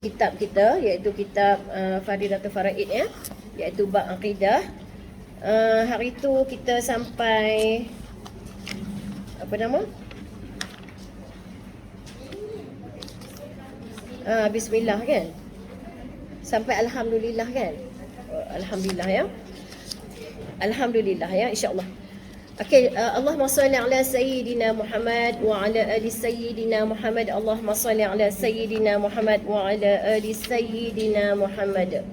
kitab kita, iaitu kitab Faridatul Faraid, ya, iaitu bab akidah. Hari tu kita sampai apa nama? Bismillah, kan? Sampai alhamdulillah, kan? Alhamdulillah, ya. Alhamdulillah, ya, insya-Allah. Okey, Allahumma salli ala sayyidina Muhammad wa ala ali sayyidina Muhammad. Allahumma salli ala sayyidina Muhammad wa ala ali sayyidina Muhammad.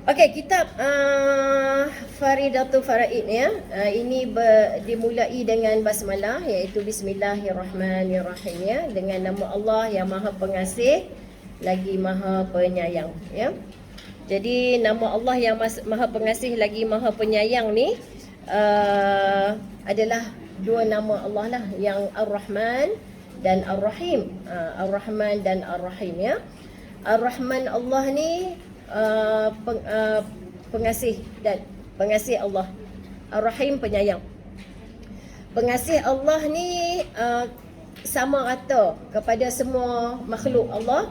Okey, kitab Faridatul Faraid, ya. Ini dimulai dengan basmalah, iaitu bismillahirrahmanirrahim, ya, dengan nama Allah yang Maha Pengasih lagi Maha Penyayang, ya. Jadi nama Allah yang Maha Pengasih lagi Maha Penyayang ni adalah dua nama Allah lah, yang Ar-Rahman dan Ar-Rahim. Ar-Rahman dan Ar-Rahim, ya. Ar-Rahman Allah ni pengasih dan pengasih Allah. Ar-Rahim penyayang. Pengasih Allah ni sama rata kepada semua makhluk Allah.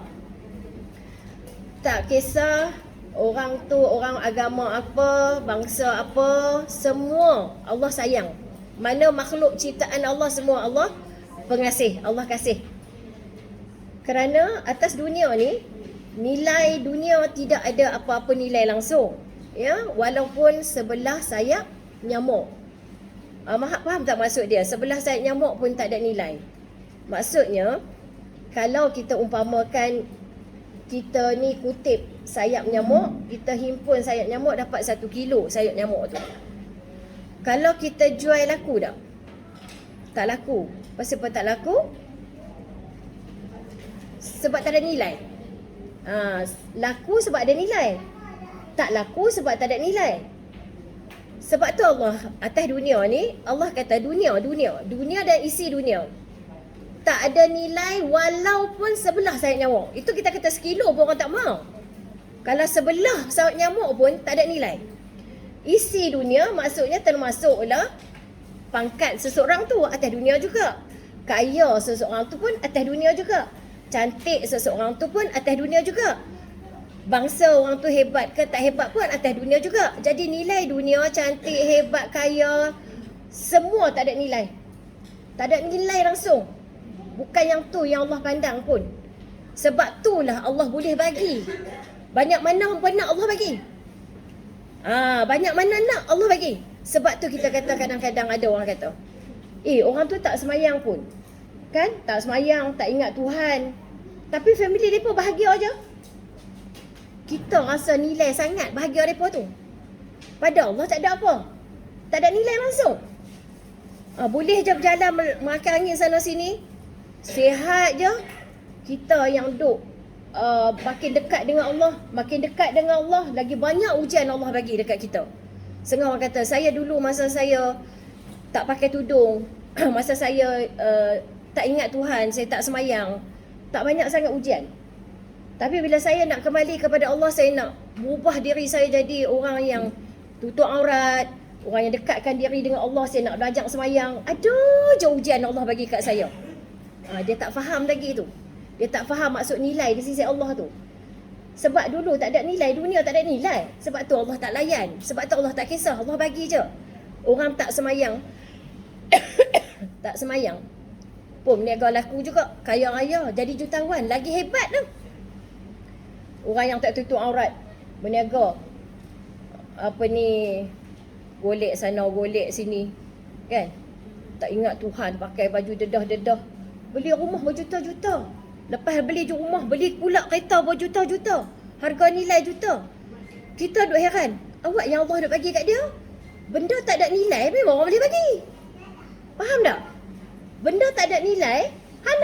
Tak kisah orang tu orang agama apa, bangsa apa, semua Allah sayang. Mana makhluk ciptaan Allah, semua Allah pengasih, Allah kasih. Kerana atas dunia ni, nilai dunia tidak ada apa-apa nilai langsung, ya, walaupun sebelah sayap nyamuk. Faham tak maksud dia? Sebelah sayap nyamuk pun tak ada nilai. Maksudnya, kalau kita umpamakan kita ni kutip sayap nyamuk, kita himpun sayap nyamuk, dapat 1 kilo sayap nyamuk tu. Kalau kita jual, laku tak? Tak laku. Pasal apa tak laku? Sebab tak ada nilai. Laku sebab ada nilai. Tak laku sebab tak ada nilai. Sebab tu Allah atas dunia ni, Allah kata dunia dan isi dunia tak ada nilai walaupun sebelah sayap nyamuk. Itu kita kata sekilo pun orang tak mau. Kalau sebelah sayap nyamuk pun tak ada nilai. Isi dunia maksudnya termasuklah pangkat seseorang tu atas dunia juga. Kaya seseorang tu pun atas dunia juga. Cantik seseorang tu pun atas dunia juga. Bangsa orang tu hebat ke tak hebat pun atas dunia juga. Jadi nilai dunia, cantik, hebat, kaya, semua tak ada nilai. Tak ada nilai langsung. Bukan yang tu yang Allah pandang pun. Sebab itulah Allah boleh bagi. Banyak mana pun nak Allah bagi. Banyak mana nak Allah bagi. Sebab tu kita kata kadang-kadang ada orang kata, orang tu tak semayang pun. Kan? Tak semayang, tak ingat Tuhan. Tapi family mereka bahagia aja. Kita rasa nilai sangat bahagia mereka tu. Pada Allah tak ada apa. Tak ada nilai langsung. Boleh je berjalan makan angin sana sini. Sihat je. Kita yang duk makin dekat dengan Allah, makin dekat dengan Allah, lagi banyak ujian Allah bagi dekat kita. Setengah orang kata, saya dulu masa saya tak pakai tudung, masa saya tak ingat Tuhan, saya tak semayang, tak banyak sangat ujian. Tapi bila saya nak kembali kepada Allah, saya nak berubah diri saya jadi orang yang tutup aurat, orang yang dekatkan diri dengan Allah, saya nak belajar semayang. Ada je ujian Allah bagi kat saya. Dia tak faham lagi tu. Dia tak faham maksud nilai di sisi Allah tu. Sebab dulu tak ada nilai, dunia tak ada nilai. Sebab tu Allah tak layan. Sebab tu Allah tak kisah, Allah bagi je. Orang tak semayang tak semayang pun berniaga laku juga, kaya raya, jadi jutawan, lagi hebat tu. Orang yang tak tutup aurat, berniaga golek sana, golek sini, kan? Tak ingat Tuhan, pakai baju dedah-dedah, beli rumah berjuta-juta. Lepas beli rumah, beli pula kereta berjuta-juta, harga nilai juta. Kita duk heran, awak yang Allah duk bagi kat dia, benda tak ada nilai memang orang boleh bagi. Faham tak? Benda tak ada nilai,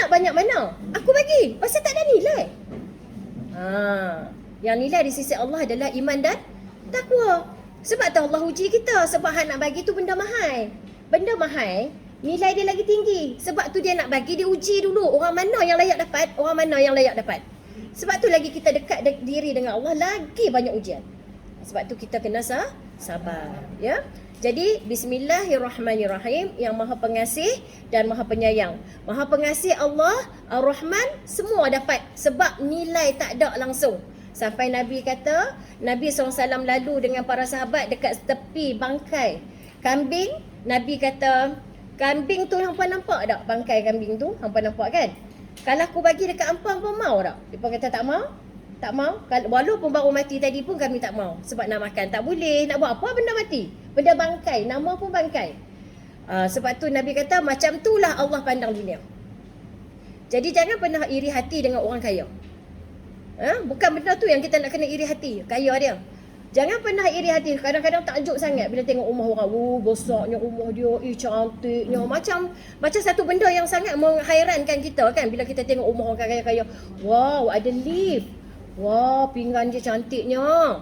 nak banyak mana? Aku bagi, pasal tak ada nilai. Yang nilai di sisi Allah adalah iman dan takwa. Sebab tu Allah uji kita. Sebab nak bagi tu benda mahal. Benda mahal, nilai dia lagi tinggi. Sebab tu dia nak bagi, dia uji dulu. Orang mana yang layak dapat, orang mana yang layak dapat. Sebab tu lagi kita dekat diri dengan Allah, lagi banyak ujian. Sebab tu kita kena sabar, ya. Jadi bismillahirrahmanirrahim, yang Maha Pengasih dan Maha Penyayang. Maha Pengasih Allah, Ar-Rahman, semua dapat sebab nilai tak ada langsung. Sampai Nabi kata, Nabi SAW lalu dengan para sahabat dekat tepi bangkai kambing. Nabi kata, kambing tu hampa nampak tak bangkai kambing tu? Hampa nampak kan? Kalau aku bagi dekat hampa mau tak? Dia kata tak mau. Tak mau. Walaupun baru mati tadi pun kami tak mau. Sebab nak makan tak boleh. Nak buat apa benda mati? Benda bangkai. Nama pun bangkai. Sebab tu Nabi kata macam itulah Allah pandang dunia. Jadi jangan pernah iri hati dengan orang kaya. Bukan benda tu yang kita nak kena iri hati. Kaya dia. Jangan pernah iri hati. Kadang-kadang takjub sangat bila tengok rumah orang. Besarnya rumah dia. Cantiknya. Macam satu benda yang sangat menghairankan kita kan. Bila kita tengok rumah orang kaya-kaya. Wow, ada lift. Wah, pinggan dia cantiknya.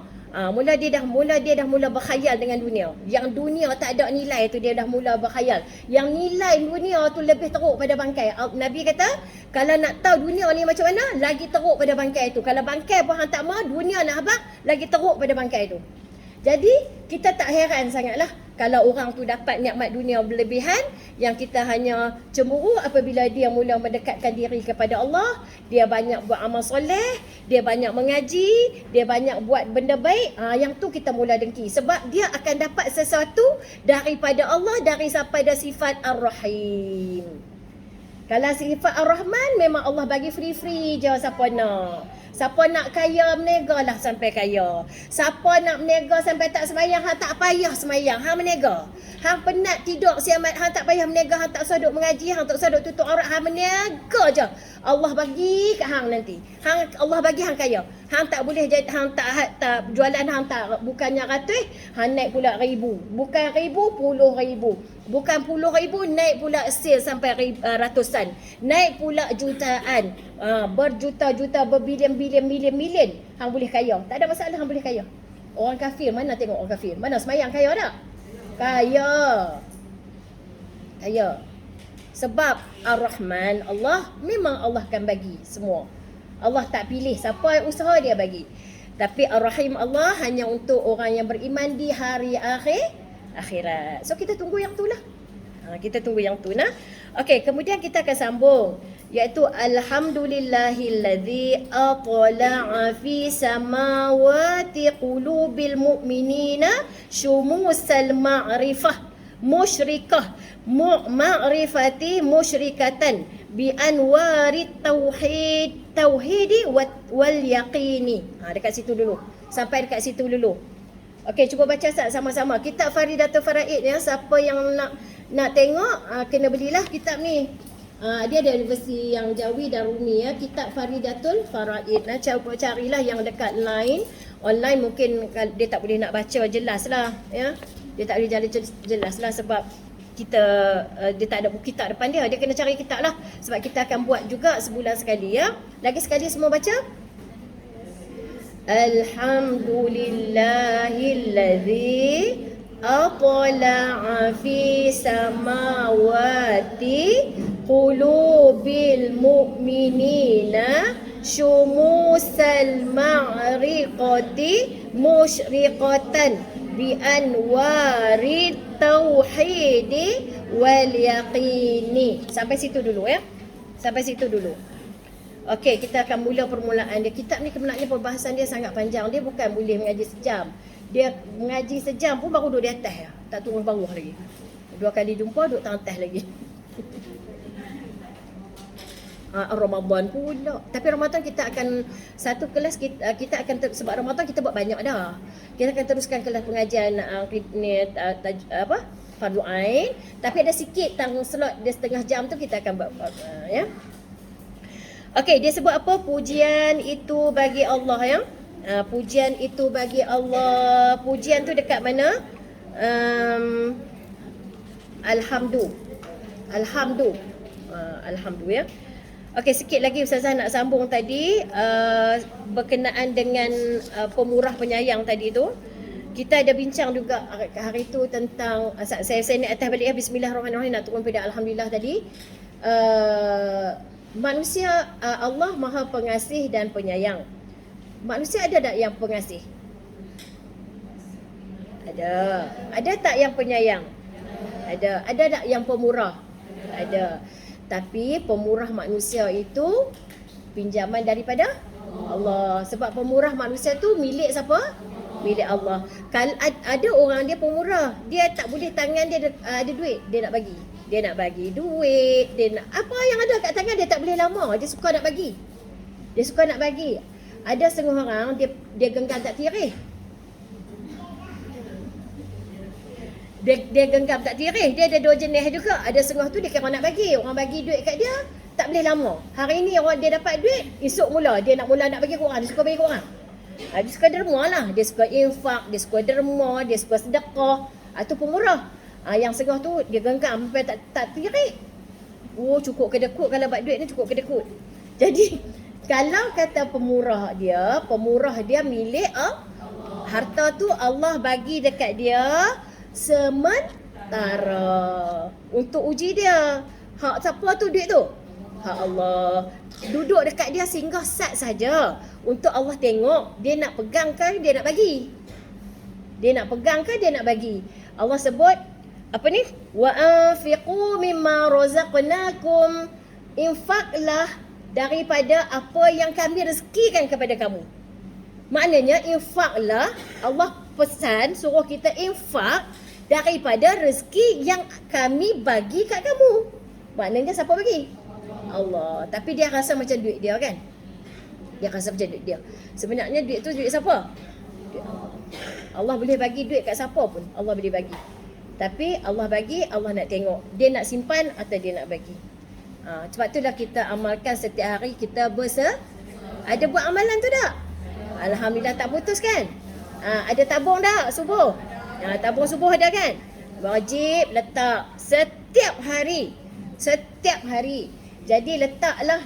Mula dia dah mula berkhayal dengan dunia. Yang dunia tak ada nilai tu dia dah mula berkhayal. Yang nilai dunia tu lebih teruk pada bangkai. Nabi kata, kalau nak tahu dunia ni macam mana, lagi teruk pada bangkai tu. Kalau bangkai pun hang tak mau, dunia nak habaq, lagi teruk pada bangkai tu. Jadi, kita tak heran sangatlah kalau orang tu dapat nikmat dunia berlebihan, yang kita hanya cemburu apabila dia mula mendekatkan diri kepada Allah, dia banyak buat amal soleh, dia banyak mengaji, dia banyak buat benda baik, yang tu kita mula dengki. Sebab dia akan dapat sesuatu daripada Allah, daripada sifat Ar-Rahim. Kalau sifat Ar-Rahman, memang Allah bagi free-free je siapa nak. Siapa nak kaya, menega lah sampai kaya. Siapa nak menega sampai tak sembahyang, hang tak payah sembahyang, hang menega. Hang penat tidur siamat, hang tak payah menega, hang tak saduk mengaji, hang tak saduk tutup aurat, hang menega je. Allah bagi kat hang nanti. Allah bagi hang kaya. Hang tak boleh jadi, hang tak jualan, hang tak bukannya ratus, hang naik pula ribu. Bukan ribu, puluh ribu. Bukan puluh ribu, naik pula sale sampai ratusan. Naik pula jutaan. Berjuta-juta, berbilion-bilion. Hang boleh kaya. Tak ada masalah, hang boleh kaya. Orang kafir, mana tengok orang kafir? Mana semayang kaya tak? Kaya. Sebab Ar-Rahman, Allah, memang Allah akan bagi semua. Allah tak pilih siapa yang usaha dia bagi. Tapi Ar-Rahim Allah hanya untuk orang yang beriman di hari akhirat. So kita tunggu yang tu lah. Kita tunggu yang tu nah. Okey, kemudian kita akan sambung, iaitu alhamdulillahilladzi atla'a fi samawati qulubil mu'minina syumusal ma'rifah musyrikah ma'rifati musyrikatan bi anwarit tauhidi wal yaqini. Dekat situ dulu. Sampai dekat situ dulu. Okey, cuba baca sama-sama. Kitab Faridatul Faraid ya. Siapa yang nak tengok, kena belilah kitab ni. Dia ada versi yang Jawi dan Rumi ya. Kitab Faridatul Faraid. Carilah yang dekat online mungkin dia tak boleh nak baca jelas lah ya. Dia tak boleh jelas lah sebab dia tak ada buku kitab depan dia. Dia kena cari kitab lah. Sebab kita akan buat juga sebulan sekali ya. Lagi sekali semua baca. Alhamdulillahilladzi atla'a fi samawati qulubil mu'minina syumusal ma'riqati musyriqatan bi anwarit tauhidi wal yaqini. Sampai situ dulu ya. Sampai situ dulu. Okey, kita akan mula permulaan dia. Kitab ni sebenarnya perbahasan dia sangat panjang. Dia bukan boleh mengaji sejam. Dia mengaji sejam pun baru duduk di atas ya. Tak turun bawah lagi. 2 kali jumpa duduk atas lagi. Ramadan pula. Tapi Ramadan kita akan satu kelas kita akan sebab Ramadan kita buat banyak dah. Kita akan teruskan kelas pengajian Fardu Ain, tapi ada sikit slot dia setengah jam tu kita akan buat ya. Okey, dia sebut apa? Pujian itu bagi Allah ya. Pujian itu bagi Allah. Pujian tu dekat mana? Alhamdu ya. Okey, sikit lagi Ustazah nak sambung tadi berkenaan dengan pemurah penyayang tadi tu. Kita ada bincang juga hari tu tentang saya naik atas balik ya. Bismillahirrahmanirrahim, nak turun pada alhamdulillah tadi. Manusia, Allah Maha Pengasih dan Penyayang. Manusia ada tak yang pengasih? Ada. Ada tak yang penyayang? Ada. Ada tak yang pemurah? Ada. Tapi pemurah manusia itu pinjaman daripada Allah. Sebab pemurah manusia tu milik siapa? Milik Allah. Kalau ada orang dia pemurah, dia tak boleh tangan dia ada duit, dia nak bagi. Dia nak bagi duit, dia nak apa yang ada kat tangan dia tak boleh lama, dia suka nak bagi. Dia suka nak bagi. Ada setengah orang dia genggam tak tirih. Dia genggam tak tirih. Dia ada dua jenis juga. Ada setengah tu dia kira nak bagi. Orang bagi duit kat dia tak boleh lama. Hari ni orang dia dapat duit, esok mula dia nak bagi kat orang, dia suka bagi kat orang. Dia suka derma lah. Dia suka infak, dia suka derma, dia suka sedekah. Itu pemurah. Yang setengah tu dia genggam sampai tak tirih. Oh, cukup kedekut kalau buat duit ni, cukup kedekut. Jadi kalau kata pemurah dia milik harta tu Allah bagi dekat dia sementara untuk uji dia. Hak siapa tu duit tu? Hak Allah. Duduk dekat dia singgah sat saja untuk Allah tengok dia nak pegang ke dia nak bagi. Dia nak pegang ke dia nak bagi. Allah sebut apa ni? Wa anfiqu mimma razaqnakum. Infaklah daripada apa yang kami rezekikan kepada kamu. Maknanya infaklah, Allah pesan suruh kita infak daripada rezeki yang kami bagi kat kamu. Maknanya siapa bagi? Allah. Tapi dia rasa macam duit dia kan? Dia rasa macam duit dia. Sebenarnya duit tu duit siapa? Duit Allah. Allah boleh bagi duit kat siapa pun. Allah boleh bagi. Tapi Allah bagi, Allah nak tengok. Dia nak simpan atau dia nak bagi. Sebab itulah kita amalkan setiap hari kita ada buat amalan tu tak? Alhamdulillah tak putus kan? Ada tabung tak subuh? Tabung subuh ada kan? Wajib letak setiap hari. Setiap hari. Jadi letaklah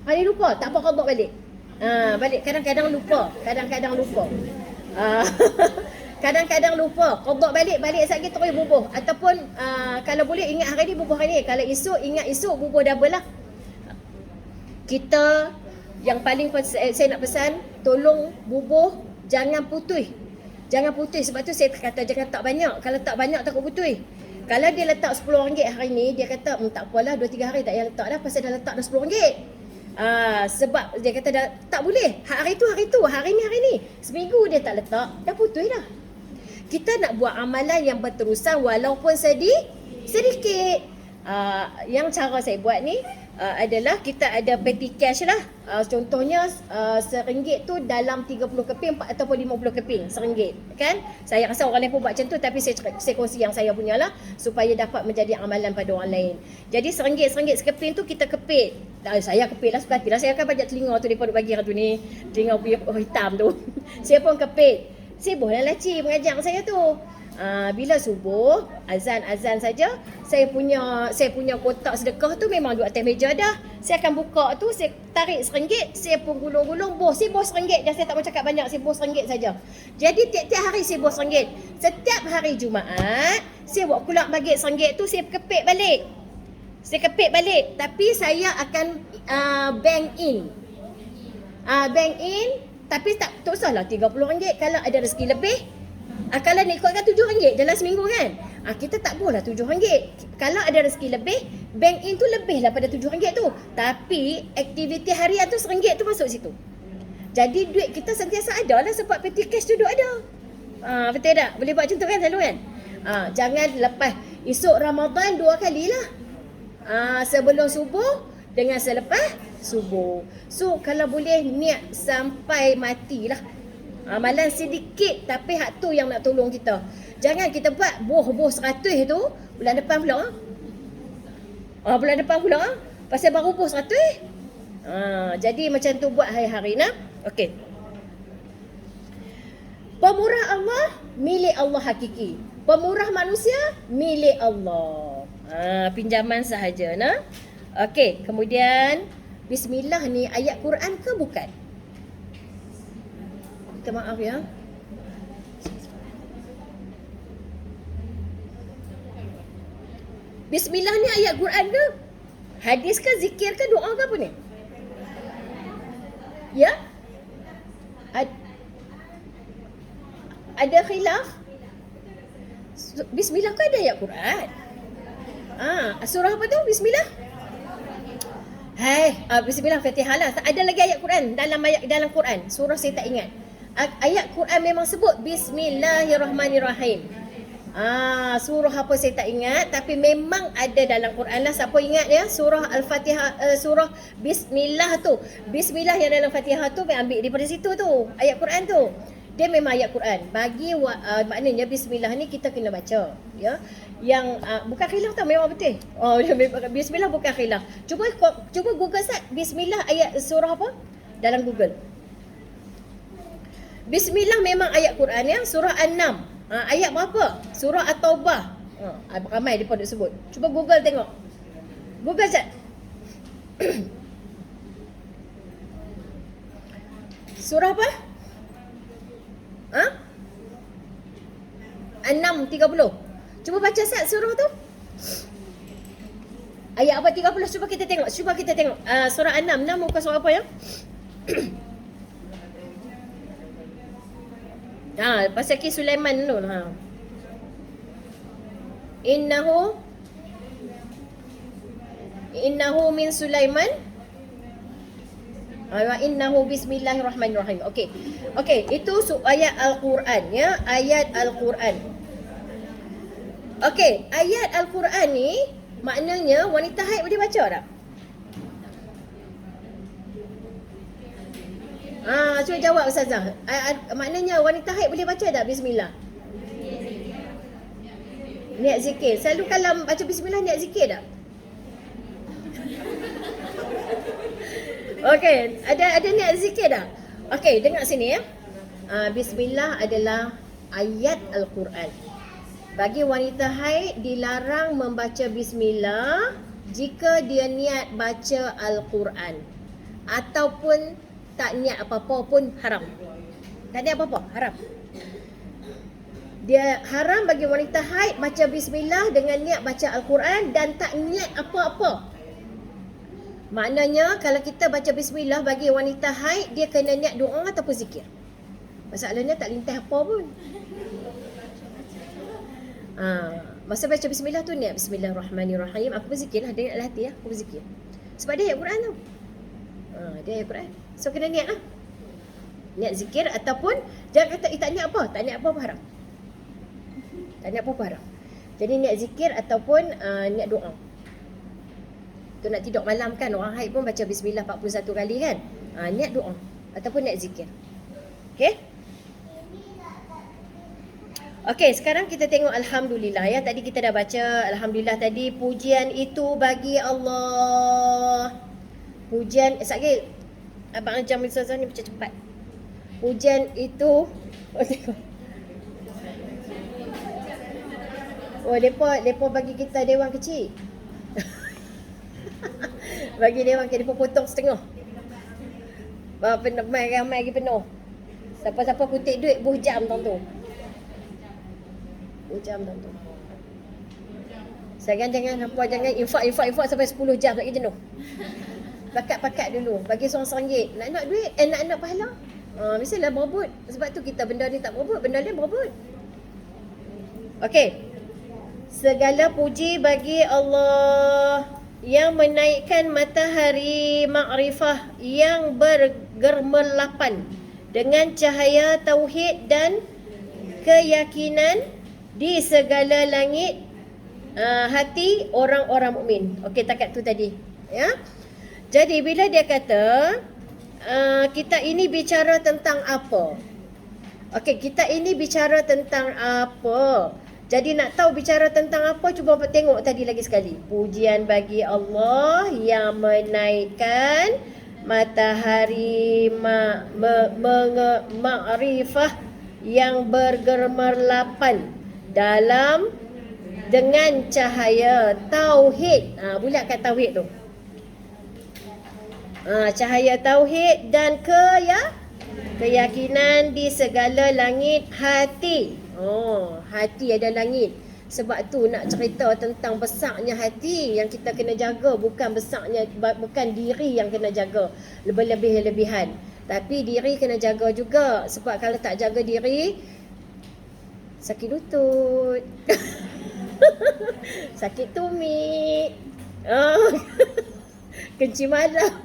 hari lupa, tak apa qada balik. Balik kadang-kadang lupa. Kadang-kadang lupa. Kadang-kadang lupa, qada balik sekali terus bubuh. Ataupun kalau boleh ingat hari ni bubuh hari ni. Kalau esok ingat esok bubuh double lah. Kita yang paling saya nak pesan, tolong bubuh jangan putus. Jangan putus. Sebab tu saya kata jangan tak banyak. Kalau tak banyak takut putus. Kalau dia letak RM10 hari ni, dia kata tak apalah 2-3 hari tak payah letak dah pasal dah letak dah RM10. Sebab dia kata dah tak boleh. Hari tu, hari ni. Seminggu dia tak letak, dah putus dah. Kita nak buat amalan yang berterusan walaupun sedikit. Yang cara saya buat ni adalah kita ada petty cash lah. Contohnya RM1 tu dalam 30 keping ataupun 50 keping RM1 kan. Saya rasa orang lain pun buat macam tu, tapi saya kongsi yang saya punya lah supaya dapat menjadi amalan pada orang lain. Jadi RM1 sekeping tu kita kepit. Saya kepit lah, suka hati lah. Saya akan bajak telinga tu daripada bagi hari tu ni, telinga hitam tu. Saya pun kepit. Sibuk lah laci mengajar saya tu. Bila subuh, azan saja, saya punya kotak sedekah tu memang duduk atas meja dah. Saya akan buka tu, saya tarik RM1, saya pun gulung-gulung, saya bos RM1 dah, saya tak mau cakap banyak, saya bos RM1 saja. Jadi tiap-tiap hari saya bos RM1. Setiap hari Jumaat, saya buat pula bagi RM1 tu, saya kepit balik. Tapi saya akan bank in. Tapi tak usahlah RM30 kalau ada rezeki lebih. Kalau nak ikutkan RM7 dalam seminggu kan, kita tak boleh lah RM7. Kalau ada rezeki lebih, bank in tu lebih lah pada RM7 tu. Tapi aktiviti harian tu RM1 tu masuk situ. Jadi duit kita sentiasa ada lah sebab petty cash tu duduk ada. Betul tak? Boleh buat macam tu kan selalu kan? Jangan lepas esok Ramadan 2 kali lah. Sebelum subuh dengan selepas subuh. So kalau boleh niat sampai matilah. Amalan sedikit tapi hak tu yang nak tolong kita. Jangan kita buat boh 100 tu bulan depan pula. Bulan depan pula pasal baru boh 100. Jadi macam tu buat hari-hari nah. Okey. Pemurah Allah milik Allah hakiki. Pemurah manusia milik Allah. Pinjaman sahaja nah. Okey, kemudian bismillah ni ayat Quran ke bukan? Minta maaf ya. Bismillah ni ayat Quran ke? Hadis ke, zikir ke, doa ke apa ni? Ya? ada khilaf. Bismillah kan ada ayat Quran. Surah apa tu? Bismillah. Bismillah Fatihah lah. Ada lagi ayat Quran dalam Quran. Surah saya tak ingat. Ayat Quran memang sebut Bismillahirrahmanirrahim. Surah apa saya tak ingat, tapi memang ada dalam Quran lah. Siapa ingat ya? Surah Al-Fatihah, surah Bismillah tu. Bismillah yang dalam Fatihah tu ambil daripada situ tu. Ayat Quran tu. Dia memang ayat Quran. Bagi maknanya Bismillah ni kita kena baca, ya. Yang bukan khilaf tau, memang betul. Bismillah bukan khilaf. Cuba Google search Bismillah ayat surah apa dalam Google. Bismillah memang ayat Quran ya, surah An-Nam. Ayat berapa? Surah At-Taubah. Ramai depa duk sebut. Cuba Google tengok. Google search. Surah apa? An-Nam 30. Cuba baca sat surah tu. Ayat apa 30? Cuba kita tengok. Surah An-Nam. Nam muka surah apa ya? Pasal kisah Sulaiman dulu. Innahu min Sulaiman. Innahu bismillahirrahmanirrahim. Okey, itu ayat Al-Quran ya, ayat Al-Quran. Okey, ayat Al-Quran ni maknanya wanita haid boleh baca tak? Cuba jawab Ustazah. Maknanya wanita haid boleh baca tak bismillah? Niat zikir. Selalu kalau baca bismillah niat zikir tak? Okey, ada niat zikir dah. Okey, dengar sini ya. Bismillah adalah ayat Al-Quran. Bagi wanita haid dilarang membaca bismillah jika dia niat baca Al-Quran ataupun tak niat apa-apa pun haram. Tak niat apa-apa, haram. Dia haram bagi wanita haid baca bismillah dengan niat baca Al-Quran dan tak niat apa-apa. Maknanya kalau kita baca bismillah bagi wanita haid, dia kena niat doa ataupun zikir. Masalahnya tak lintas apa pun. Masa baca bismillah tu niat bismillahirrahmanirrahim. Aku berzikir lah, dia niat hati lah, aku berzikir. Sebab dia ayat Quran tu. Dia ayat Quran. So kena niat lah. Niat zikir ataupun jangan kata tak niat apa. Tak niat apa-apa haram. Tak niat apa-apa haram. Jadi niat zikir ataupun niat doa. Tu nak tidur malam kan, orang haid pun baca bismillah 41 kali kan. Niat doa ataupun niat zikir. Okey, sekarang kita tengok alhamdulillah ya. Tadi kita dah baca alhamdulillah tadi, pujian itu bagi Allah. Pujian sekali abang jam Ustazah ni baca cepat. Pujian itu depa bagi kita dewan kecil. Bagi dia orang dia potong setengah. Ramai lagi penuh. Siapa-siapa kutip duit buh jam tu. Buh jam tu. Jangan infak sampai 10 jam lagi jenuh. Pakat dulu. Bagi seorang RM1. Nak duit, nak pahala. Mestilah berebut. Sebab tu kita benda ni tak berebut, benda lain berebut. Okey. Segala puji bagi Allah yang menaikkan matahari makrifah yang bergemerlapan dengan cahaya tauhid dan keyakinan di segala langit hati orang-orang mukmin. Okey, takat tu tadi ya. Jadi bila dia kata kita ini bicara tentang apa? Okey, kita ini bicara tentang apa? Jadi nak tahu bicara tentang apa, cuba tengok tadi lagi sekali. Pujian bagi Allah yang menaikkan matahari makrifah yang bergemerlapan dengan cahaya tauhid. Bulatkan tauhid tu. Cahaya tauhid dan keyakinan di segala langit hati. Hati ada langit. Sebab tu nak cerita tentang besarnya hati yang kita kena jaga, bukan diri yang kena jaga lebih-lebihan. Tapi diri kena jaga juga. Sebab kalau tak jaga diri, Sakit lutut. Sakit tumit. Kencing malam.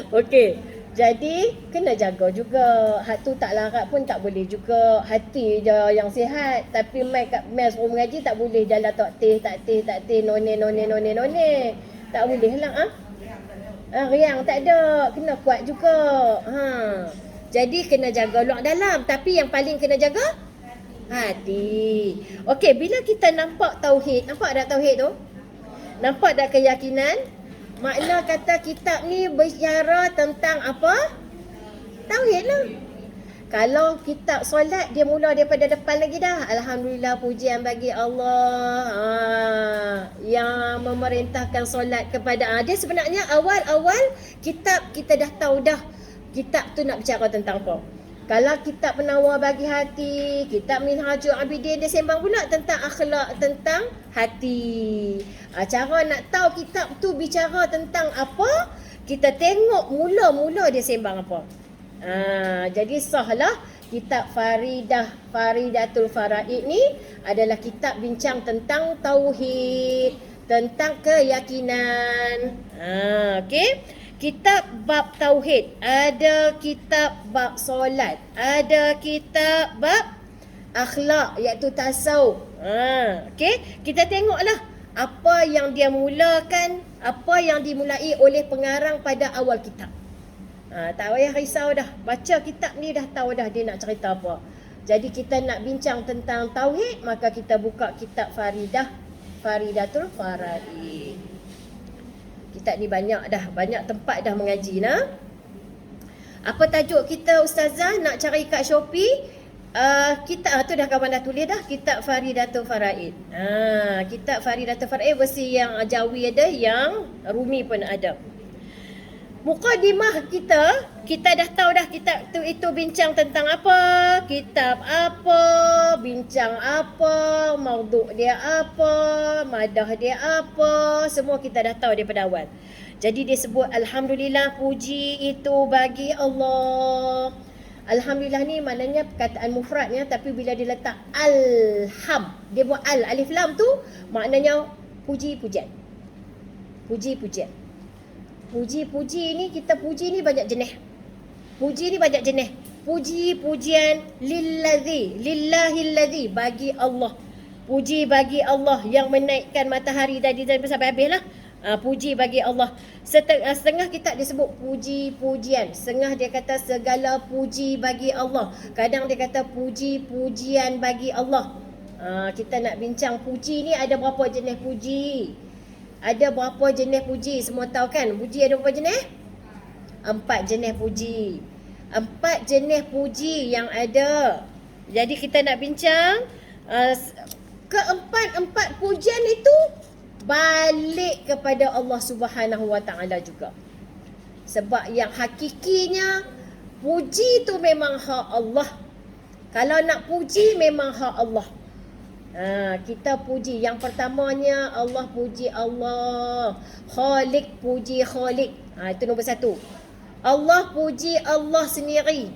Okey. Jadi kena jaga juga. Hak tu tak larat pun tak boleh juga. Hati je yang sihat. Tapi mai suruh mengaji tak boleh jalan tak teh, none. Tak boleh lah riang tak ada. Kena kuat juga. Jadi kena jaga luar dalam. Tapi yang paling kena jaga hati. Okey, bila kita nampak tauhid, nampak tak tauhid tu? Nampak tak keyakinan? Makna kata kitab ni berbicara tentang apa? Tauhid lah. Kalau kitab solat, dia mula daripada depan lagi dah. Alhamdulillah, pujian bagi Allah yang memerintahkan solat kepada dia. Sebenarnya awal-awal kitab kita dah tahu dah. Kitab tu nak bicara tentang apa. Kalau kitab penawar bagi hati, kitab Minhajul Abidin, dia sembang pula tentang akhlak, tentang hati. Cara nak tahu kitab tu bicara tentang apa, kita tengok mula-mula dia sembang apa. Jadi sahlah kitab Faridatul Faraid ni adalah kitab bincang tentang tauhid, tentang keyakinan. Okey. Kitab bab tauhid, ada kitab bab solat, ada kitab bab akhlak iaitu tasawuf. Okey, kita tengoklah apa yang dia mulakan, apa yang dimulai oleh pengarang pada awal kitab. Tak payah risau dah, baca kitab ni dah tahu dah dia nak cerita apa. Jadi kita nak bincang tentang tauhid, maka kita buka kitab Faridatul Faraid. Kitab ni banyak tempat dah mengaji nah. Apa tajuk kita ustazah nak cari kat Shopee? Kitab tu dah kawan dah tulis dah, kitab Faridatul Faraid. Kitab Faridatul Faraid versi yang Jawi ada, yang Rumi pun ada. Mukadimah kita dah tahu dah kitab tu itu bincang tentang apa, kitab apa, bincang apa, maudhu' dia apa, madah dia apa, semua kita dah tahu daripada awal. Jadi dia sebut Alhamdulillah, puji itu bagi Allah. Alhamdulillah ni maknanya perkataan mufradnya, tapi bila dia letak alham, dia buat alif lam tu maknanya puji-pujian. Puji-pujian. Puji-puji ni, kita puji ni banyak jenis. Puji-pujian lillahi bagi Allah. Puji bagi Allah yang menaikkan matahari dari sampai habis lah. Puji bagi Allah. Setengah kitab dia sebut puji-pujian. Setengah dia kata segala puji bagi Allah. Kadang dia kata puji-pujian bagi Allah. Kita nak bincang puji ni ada berapa jenis puji. Ada berapa jenis puji? Semua tahu kan? Puji ada berapa jenis? 4 jenis puji. 4 jenis puji yang ada. Jadi kita nak bincang keempat pujian itu balik kepada Allah Subhanahu Wa Taala juga. Sebab yang hakikinya puji tu memang hak Allah. Kalau nak puji memang hak Allah. Kita puji. Yang pertamanya Allah puji Allah. Khalik puji Khalik. Itu nombor 1. Allah puji Allah sendiri.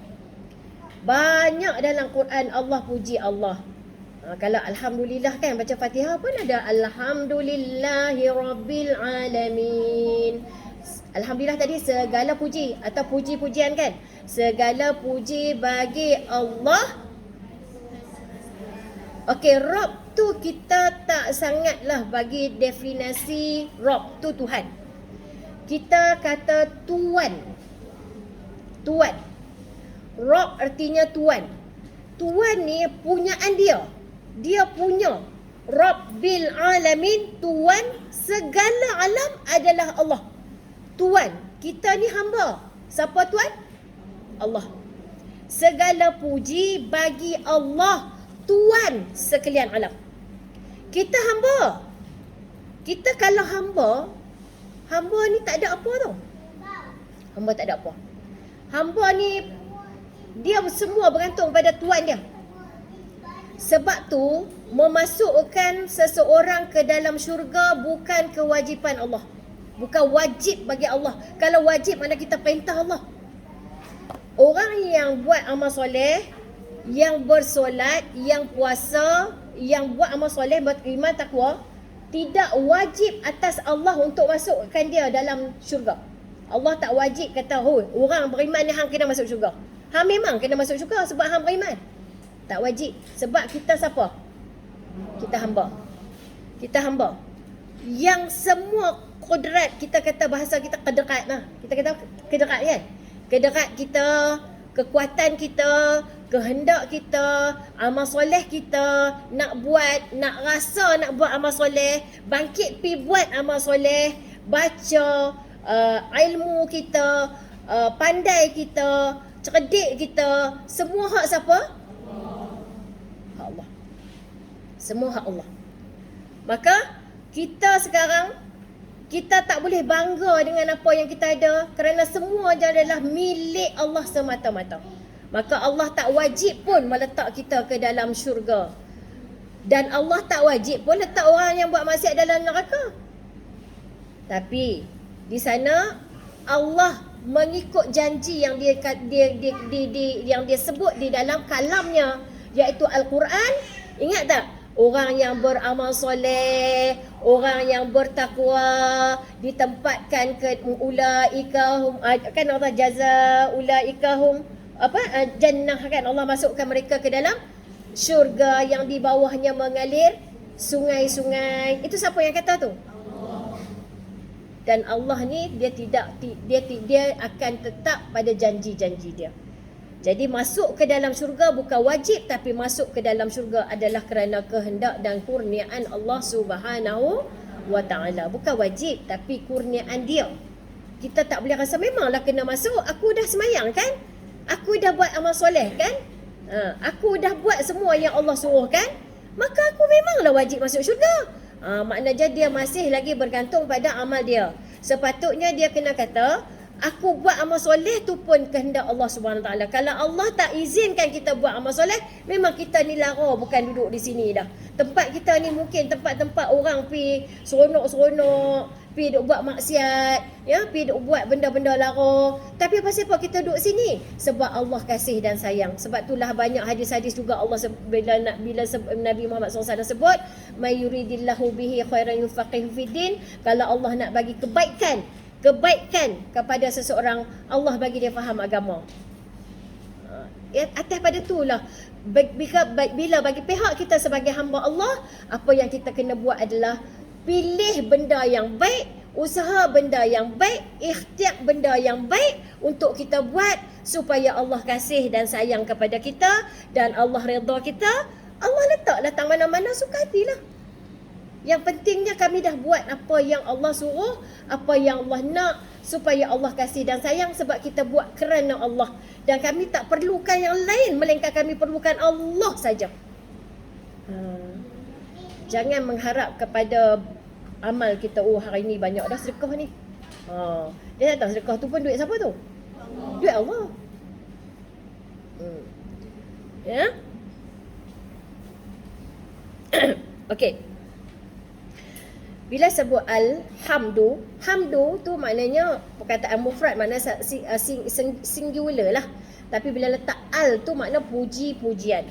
Banyak dalam Quran Allah puji Allah. Kalau Alhamdulillah kan, baca Fatihah pun ada Alhamdulillahi Rabbil Alamin. Alhamdulillah tadi segala puji atau puji-pujian kan. Segala puji bagi Allah. Okey, Rabb tu kita tak sangatlah bagi definisi Rabb tu Tuhan. Kita kata Tuan. Tuan. Rabb artinya Tuan. Tuan ni punyaan dia. Dia punya. Rabbil Alamin, Tuan segala alam adalah Allah. Tuan. Kita ni hamba. Siapa Tuan? Allah. Segala puji bagi Allah, Tuan sekalian alam. Kita hamba. Kita kalau hamba ni tak ada apa tau. Hamba tak ada apa. Hamba ni dia semua bergantung pada Tuan dia. Sebab tu memasukkan seseorang ke dalam syurga bukan kewajipan Allah. Bukan wajib bagi Allah. Kalau wajib mana kita perintah Allah. Orang yang buat amal soleh, yang bersolat, yang puasa, yang buat amal soleh, beriman, takwa, tidak wajib atas Allah untuk masukkan dia dalam syurga. Allah tak wajib kata, orang beriman ni hang kena masuk syurga. Hang memang kena masuk syurga sebab hang beriman. Tak wajib. Sebab kita siapa? Kita hamba. Kita hamba. Yang semua kudrat, kita kata bahasa kita kedekat lah. Kita kata kedekat kan? Kedekat kita, kekuatan kita, kehendak kita, amal soleh kita, nak buat, nak rasa nak buat amal soleh, bangkit pi buat amal soleh, baca, ilmu kita, pandai kita, cerdik kita, semua hak siapa? Hak Allah. Semua hak Allah. Maka kita sekarang, kita tak boleh bangga dengan apa yang kita ada kerana semua adalah milik Allah semata-mata. Maka Allah tak wajib pun meletak kita ke dalam syurga. Dan Allah tak wajib pun letak orang yang buat maksiat dalam neraka. Tapi di sana Allah mengikut janji yang yang dia sebut di dalam kalamnya, iaitu Al-Quran. Ingat tak? Orang yang beramal soleh, orang yang bertakwa ditempatkan ke ulaikahum, kan Allah jaza ulaikahum jannah, kan Allah masukkan mereka ke dalam syurga yang di bawahnya mengalir sungai-sungai. Itu siapa yang kata tu? Dan Allah ni dia akan tetap pada janji-janji dia. Jadi masuk ke dalam syurga bukan wajib, tapi masuk ke dalam syurga adalah kerana kehendak dan kurniaan Allah Subhanahu wa ta'ala. Bukan wajib, tapi kurniaan dia. Kita tak boleh rasa memanglah kena masuk. Aku dah semayang kan? Aku dah buat amal soleh kan? Aku dah buat semua yang Allah suruh kan? Maka aku memanglah wajib masuk syurga. Maknanya dia masih lagi bergantung pada amal dia. Sepatutnya dia kena kata, aku buat amal soleh tu pun kehendak Allah SWT. Kalau Allah tak izinkan kita buat amal soleh, memang kita ni lara bukan duduk di sini dah. Tempat kita ni mungkin tempat-tempat orang pi seronok-seronok, pi duk buat maksiat, ya, pi duk buat benda-benda lara. Tapi apa sebab kita duduk sini? Sebab Allah kasih dan sayang. Sebab itulah banyak hadis-hadis juga Allah bila Nabi Muhammad SAW sebut, may yuridillahu bihi khairan yufaqihu fiddin. Kalau Allah nak bagi kebaikan kepada seseorang, Allah bagi dia faham agama. Atas pada itulah, bila bagi pihak kita sebagai hamba Allah, apa yang kita kena buat adalah pilih benda yang baik, usaha benda yang baik, ikhtiar benda yang baik untuk kita buat supaya Allah kasih dan sayang kepada kita dan Allah redha kita. Allah letaklah tak mana-mana, suka hatilah. Yang pentingnya kami dah buat apa yang Allah suruh, apa yang Allah nak, supaya Allah kasih dan sayang, sebab kita buat kerana Allah. Dan kami tak perlukan yang lain, melainkan kami perlukan Allah saja. Jangan mengharap kepada amal kita, hari ni banyak dah sedekah ni. Dia tak tahu sedekah tu pun duit siapa tu? Duit Allah. Ya? Okey. Bila sebut alhamdu, hamdu tu maknanya perkataan mufrad, makna singular lah. Tapi bila letak al tu makna puji-pujian.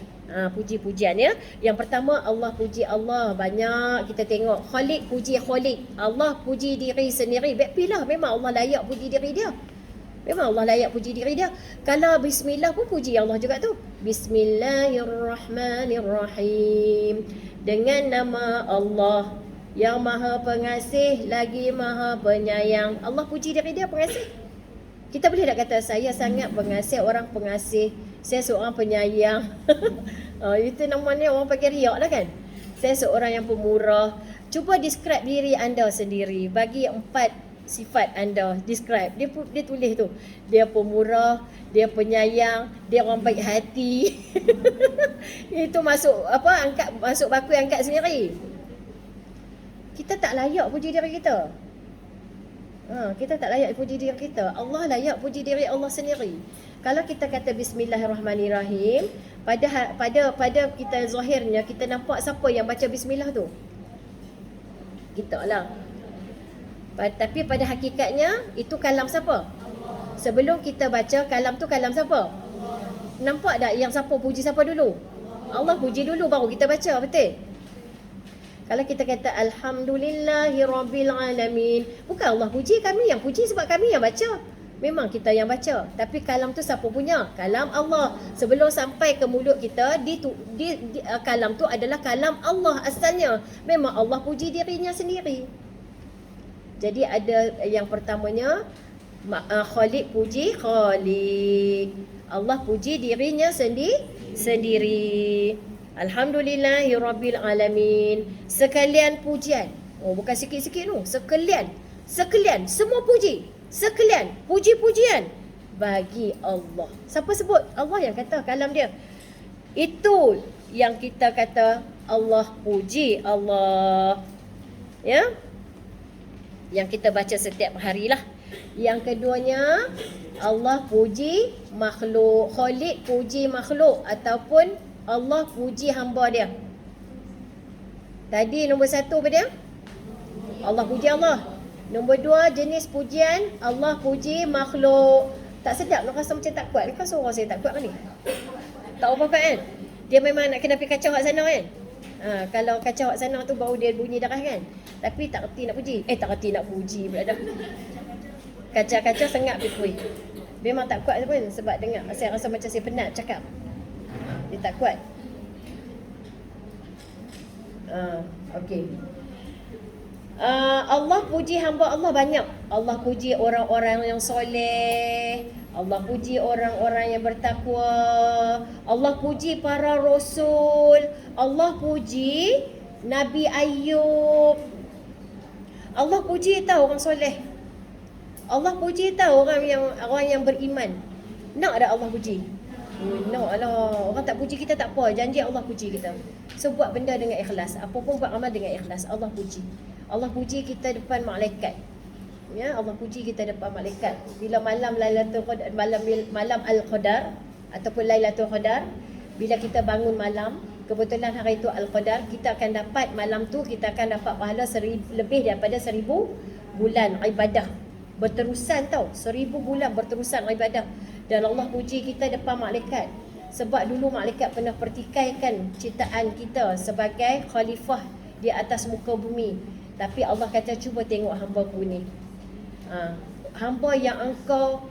Puji-pujian ya. Yang pertama, Allah puji Allah. Banyak kita tengok Khalik puji Khalik. Allah puji diri sendiri. Baiklah, memang Allah layak puji diri dia. Memang Allah layak puji diri dia. Kalau bismillah pun puji Allah juga tu. Bismillahirrahmanirrahim. Dengan nama Allah yang maha pengasih lagi maha penyayang. Allah puji diri dia pengasih. Kita boleh tak kata saya sangat pengasih, orang pengasih, saya seorang penyayang. Itu namanya orang pakai riak lah kan. Saya seorang yang pemurah. Cuba describe diri anda sendiri. Bagi 4 sifat anda, describe. Dia tulis tu. Dia pemurah, dia penyayang, dia orang baik hati. Itu masuk masuk baku yang angkat sendiri. Kita tak layak puji diri kita. Kita tak layak puji diri kita. Allah layak puji diri Allah sendiri. Kalau kita kata bismillahirrahmanirrahim, pada kita zahirnya kita nampak siapa yang baca bismillah tu? Kita lah. Tapi pada hakikatnya itu kalam siapa? Sebelum kita baca kalam tu, kalam siapa? nampak tak yang siapa puji siapa dulu? Allah puji dulu baru kita baca, betul? Kalau kita kata Alhamdulillahirabbil alamin, bukan Allah puji, kami yang puji sebab kami yang baca. Memang kita yang baca, tapi kalam tu siapa punya? Kalam Allah. Sebelum sampai ke mulut kita, kalam tu adalah kalam Allah asalnya. Memang Allah puji dirinya sendiri. Jadi ada yang pertamanya, Khaliq puji Khaliq. Allah puji dirinya sendiri. Alhamdulillahirabbil alamin. Sekalian pujian. Oh, bukan sikit-sikit tu. Sekalian semua puji. Sekalian puji-pujian bagi Allah. Siapa sebut? Allah yang kata, kalam dia. Itu yang kita kata Allah puji Allah. Ya? Yang kita baca setiap harilah. Yang keduanya, Allah puji makhluk. Khaliq puji makhluk ataupun Allah puji hamba dia. Tadi nombor 1 apa dia? Allah puji Allah. Nombor 2, jenis pujian Allah puji makhluk. Tak sedap nak rasa macam tak kuat. Kan suara saya tak kuat kan ni? Tak apa-apa kan? Dia memang nak kena pergi kacau kat sana kan? Kalau kacau kat sana tu baru dia bunyi darah kan? Tapi tak reti nak puji. Tak reti nak puji pula dah. Kacau-kacau sengap pergi. Memang tak kuat pun sebab dengar. Saya rasa macam saya penat cakap. Dia tak kuat. Okey. Allah puji hamba Allah banyak. Allah puji orang-orang yang soleh. Allah puji orang-orang yang bertakwa. Allah puji para rasul. Allah puji Nabi Ayub. Allah puji tahu orang soleh. Allah puji tahu orang yang beriman. Nak ada Allah puji? Nak lah. Orang tak puji kita tak apa. Janji Allah puji kita. So buat benda dengan ikhlas. Apa pun buat amal dengan ikhlas. Allah puji. Allah puji kita depan malaikat. Ya, Allah puji kita depan malaikat. Bila malam Lailatul Qadar, malam Al-Qadar ataupun Lailatul Qadar, bila kita bangun malam, kebetulan hari itu Al-Qadar, kita akan dapat malam tu kita akan dapat pahala lebih daripada 1000 bulan ibadah. Berterusan tau, 1000 bulan berterusan ibadah. Dan Allah puji kita depan malaikat. Sebab dulu malaikat pernah pertikaikan ciptaan kita sebagai khalifah di atas muka bumi. Tapi Allah kata, cuba tengok hamba-Ku ni. Hamba yang engkau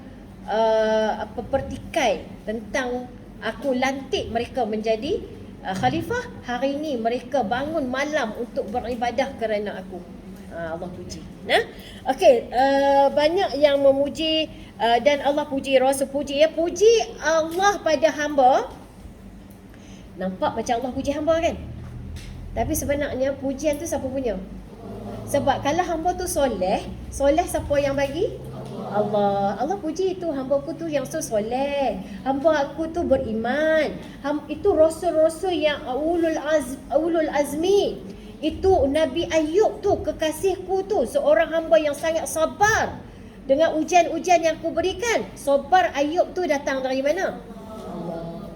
pertikai tentang aku lantik mereka menjadi khalifah. Hari ini mereka bangun malam untuk beribadah kerana aku. Allah puji. Okey, banyak yang memuji dan Allah puji, Rasul puji. Ya, puji Allah pada hamba. Nampak macam Allah puji hamba kan? Tapi sebenarnya pujian tu siapa punya? Sebab kalau hamba tu soleh siapa yang bagi? Allah. Allah puji itu hamba-Ku tu yang soleh. Hamba aku tu beriman. Itu rasul-rasul yang ulul azmi. Itu Nabi Ayub tu, kekasihku tu, seorang hamba yang sangat sabar dengan ujian-ujian yang ku berikan. Sabar Ayub tu datang dari mana? Allah.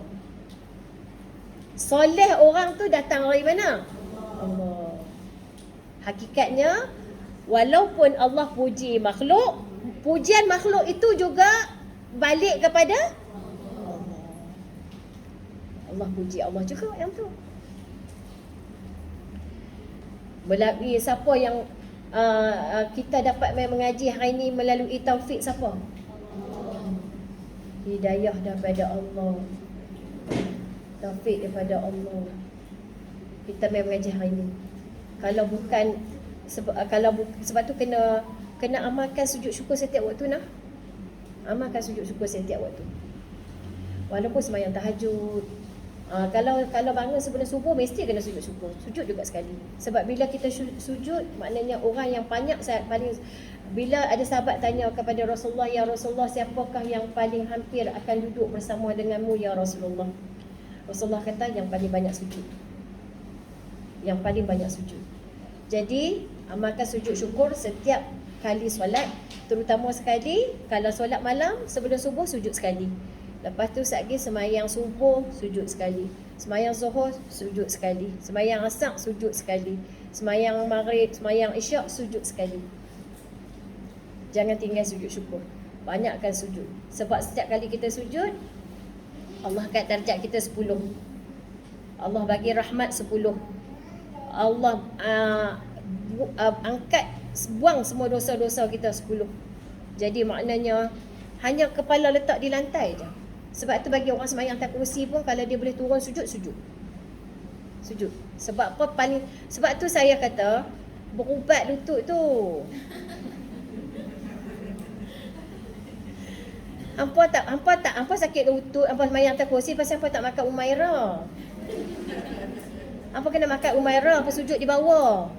Soleh orang tu datang dari mana? Allah. Hakikatnya, walaupun Allah puji makhluk, pujian makhluk itu juga balik kepada Allah. Allah puji Allah juga yang tu. Melalui siapa yang kita dapat mengaji hari ini melalui taufik siapa? Hidayah daripada Allah. Taufik daripada Allah. Kita mengaji hari ini. Kalau bukan sebab tu kena amalkan sujud syukur setiap waktu nah. Amalkan sujud syukur setiap waktu. Walaupun sembahyang tahajud, kalau bangun sebelum subuh mesti kena sujud syukur. Sujud juga sekali. Sebab bila kita sujud, maknanya orang yang paling bila ada sahabat tanya kepada Rasulullah, ya Rasulullah, siapakah yang paling hampir akan duduk bersama denganmu ya Rasulullah? Rasulullah kata yang paling banyak sujud. Yang paling banyak sujud. Jadi amalkan sujud syukur setiap kali solat, terutama sekali kalau solat malam sebelum subuh sujud sekali. Lepas tu sekali semayang subuh sujud sekali, semayang zuhur sujud sekali, semayang asar sujud sekali, semayang maghrib, semayang isyak sujud sekali. Jangan tinggal sujud syukur. Banyakkan sujud. Sebab setiap kali kita sujud, Allah angkat darjat kita 10. Allah bagi rahmat 10. Allah angkat, buang semua dosa-dosa kita 10. Jadi maknanya hanya kepala letak di lantai je. Sebab tu bagi orang sembahyang atas kerusi pun kalau dia boleh turun sujud, sujud. Sujud. Sebab apa paling, sebab tu saya kata berubat lutut tu. Hampa sakit lutut, hampa sembahyang atas kerusi pasal hampa tak makan Umairah. Hampa kena makan Umairah, hampa sujud di bawah.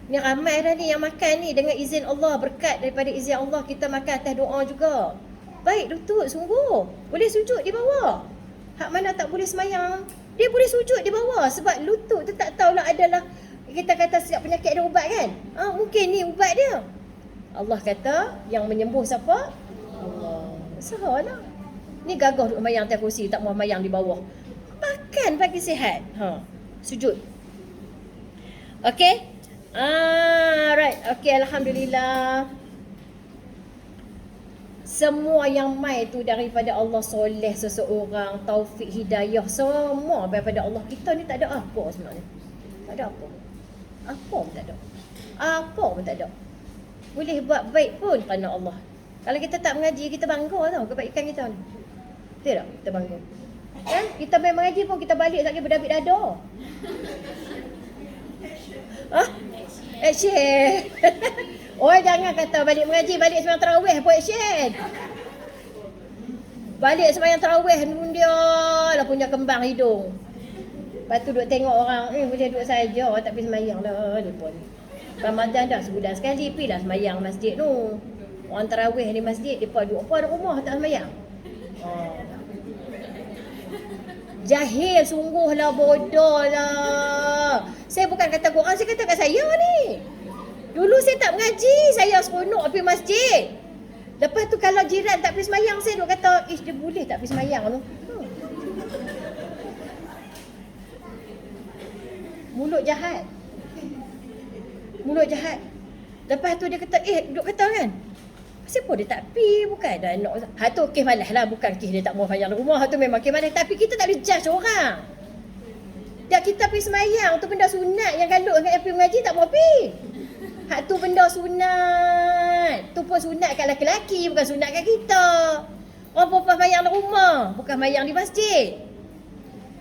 Ni ramai dah ni yang makan ni dengan izin Allah, berkat daripada izin Allah kita makan atas doa juga. Baik lutut sungguh. Boleh sujud di bawah. Hak mana tak boleh semayang, dia boleh sujud di bawah. Sebab lutut tu tak tahulah adalah, kita kata setiap penyakit ada ubat kan. Mungkin ni ubat dia. Allah kata yang menyembuh siapa? Allah. Sahalah. Ni gagah duk semayang atas kursi, tak mau semayang di bawah. Makan bagi sihat. Sujud. Okay. Right. Okay, Alhamdulillah. Semua yang mai tu daripada Allah, soleh seseorang, taufik hidayah, semua daripada Allah. Kita ni tak ada apa sebenarnya. Tak ada apa. Apa pun tak ada. Apa pun tak ada. Boleh buat baik pun kerana Allah. Kalau kita tak mengaji, kita bangga tau kebaikan kita ni. Betul tak? Kita bangga. Kan? Kita main mengaji pun kita balik lagi berdabit dada. Action. Oh, jangan kata balik mengaji, balik sembahyang tarawih pun action. Balik sembahyang tarawih dia lah punya kembang hidung. Lepas tu duk tengok orang, boleh duduk saja, tak pergi sembahyang dah depa ni. Ramadan dah sebulan sekali pergilah sembahyang masjid tu. Orang tarawih di masjid, depa duduk apa rumah tak sembahyang. Jahil sungguhlah, bodoh lah. Saya bukan kata korang, saya kata kat saya ni. Dulu saya tak mengaji, saya seronok pergi masjid. Lepas tu kalau jiran tak pergi semayang, saya duk kata, dia boleh tak pergi semayang tu. Mulut jahat. Mulut jahat. Lepas tu dia kata, duk kata kan, siapa dia tak pergi, bukan dah nak. Tu kes malas lah, bukan kes dia tak mau semayang di rumah. Tu memang kes malas, tapi kita tak boleh judge orang. Dah kita pergi semayang, tu benda sunat. Yang kalau yang pergi mengaji tak mau pergi. Hak tu benda sunat. Tu pun sunat kat lelaki, bukan sunat kat kita. Orang perempuan semayang di rumah, bukan semayang di masjid.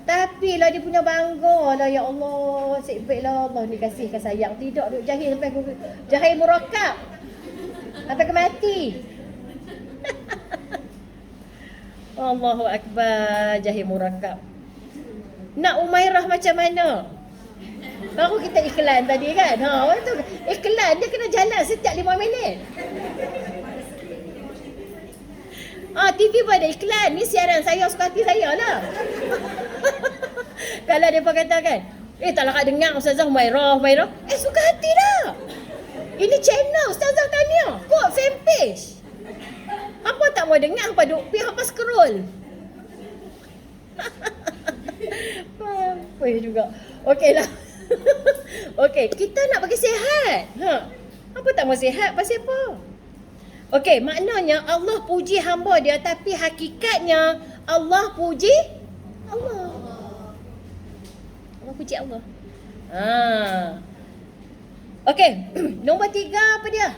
Tapi lah dia punya bangga lah, ya Allah, asyik baik lah Allah ni kasihkan sayang. Tidak duk jahil sampai jahil murakab sampai ke mati. Allahu Akbar, jahil murakab. Nak Umairah macam mana? Baru kita iklan tadi kan. Tu iklan dia kena jalan setiap 5 minit. TV pun ada iklan. Ni siaran saya, suka hati saya lah. Kalau dia pun kata kan, tak larat dengar Ustazah Umairah. Suka hati dah. Ini channel Ustazah Tania. Kod fanpage. Apa tak mau dengar, apa duk pergi, apa scroll. Apa juga. Okey lah. Okey, kita nak bagi sihat. Apa tak mau sihat? Pasal apa? Okey, maknanya Allah puji hamba dia, tapi hakikatnya Allah puji Allah. Allah puji Allah. Okey, nombor 3 apa dia?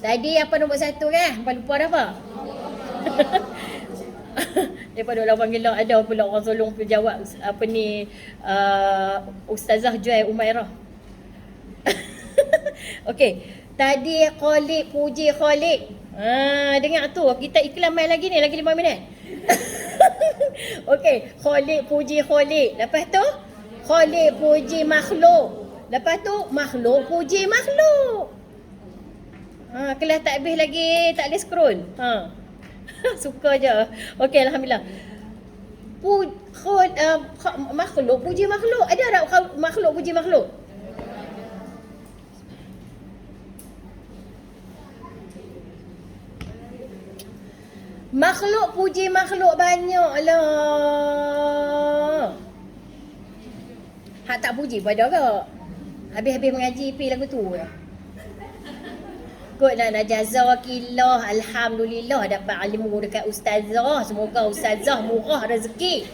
Tadi apa nombor 1 kan? Lupa dah apa? Daripada orang panggil lah, ada pula orang tolong jawab apa ni, Ustazah Joy Umairah. Okey, tadi Khalik puji Khalik. Dengar tu, kita iklan main lagi ni, lagi 5 minit. Okey, Khalik puji Khalik. Lepas tu Khalik puji makhluk. Lepas tu makhluk puji makhluk. Kelas tak habis lagi, tak boleh scroll. Suka je. Okey, Alhamdulillah. Makhluk puji makhluk. Ada tak makhluk puji makhluk? Makhluk puji makhluk banyak lah. Hak tak puji pada ke? Habis-habis mengaji pergi lagu tu. kot nak jazakillah, alhamdulillah dapat ilmu dekat ustazah. Semoga ustazah murah rezeki.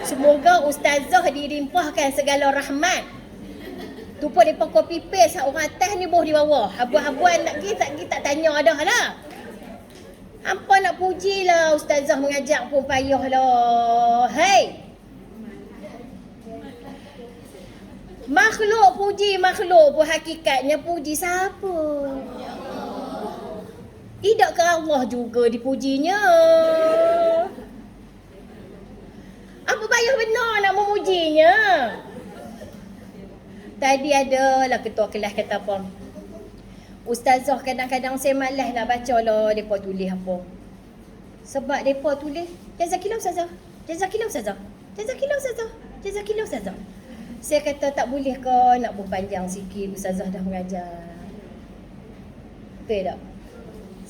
Semoga ustazah dilimpahkan segala rahmat. Tu pun depa copy paste orang atas ni boh di bawah. Habuan-habuan nak pergi tak tanya dah lah. Hampa nak pujilah ustazah mengajar pun payah lah. Hey. Makhluk puji makhluk pun hakikatnya puji siapa? Tidak ke Allah juga dipujinya? Apa payah benar nak memujinya? Tadi ada lah ketua kelas kata apa? Ustazah kadang-kadang saya malas nak baca lah mereka tulis apa. Sebab mereka tulis Jazakillah ustazah, Jazakillah ustazah, Jazakillah ustazah, Jazakillah ustazah. Saya kata tak boleh ke nak berpanjang sikit, ustazah dah mengajar. Betul tak?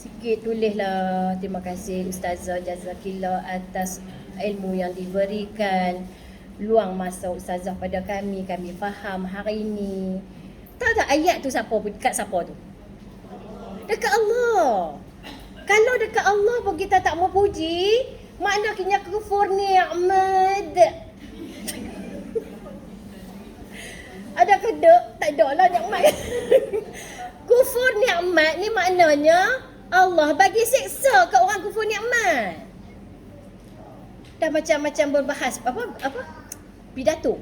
Sikit tulislah terima kasih ustazah Jazakillah atas ilmu yang diberikan. Luang masa ustazah pada kami faham hari ini. Tahu tak ayat tu siapa? Dekat siapa tu? Dekat Allah. Kalau dekat Allah pun kita tak mau puji, maknanya kufur ni'mat. Ada kedek? Tak ada lah nikmat. Kufur nikmat ni maknanya Allah bagi siksa ke orang kufur nikmat. Dah macam-macam berbahas apa? Pidato.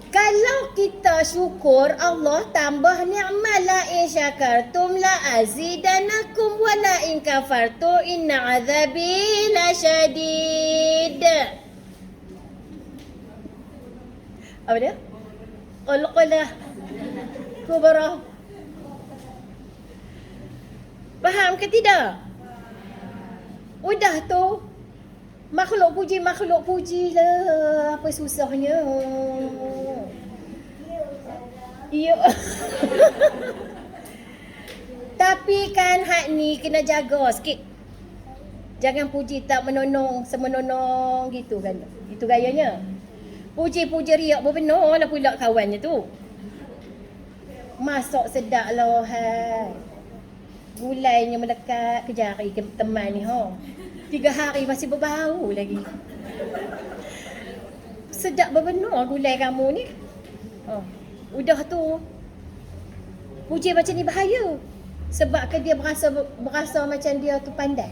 Kalau kita syukur Allah tambah nikmat, la in syakartum la azidanakum wa la in kafartum inna azabi lasyadid. Apa dia? Qalqalah kubra. Faham ke tidak? Udah tu makhluk puji lah. Apa susahnya? Ya. Tapi kan hak ni kena jaga sikit. Jangan puji tak menonong, semenonong gitu kan. Itu gayanya. Puji-puji riak benar lah pula kawannya tu. Masak sedap lah hai. Gulainya melekat ke jari ke teman ni ha. 3 hari masih berbau lagi. Sedap benar gulai kamu ni. Udah tu. Puji macam ni bahaya. Sebab ke dia berasa macam dia tu pandai.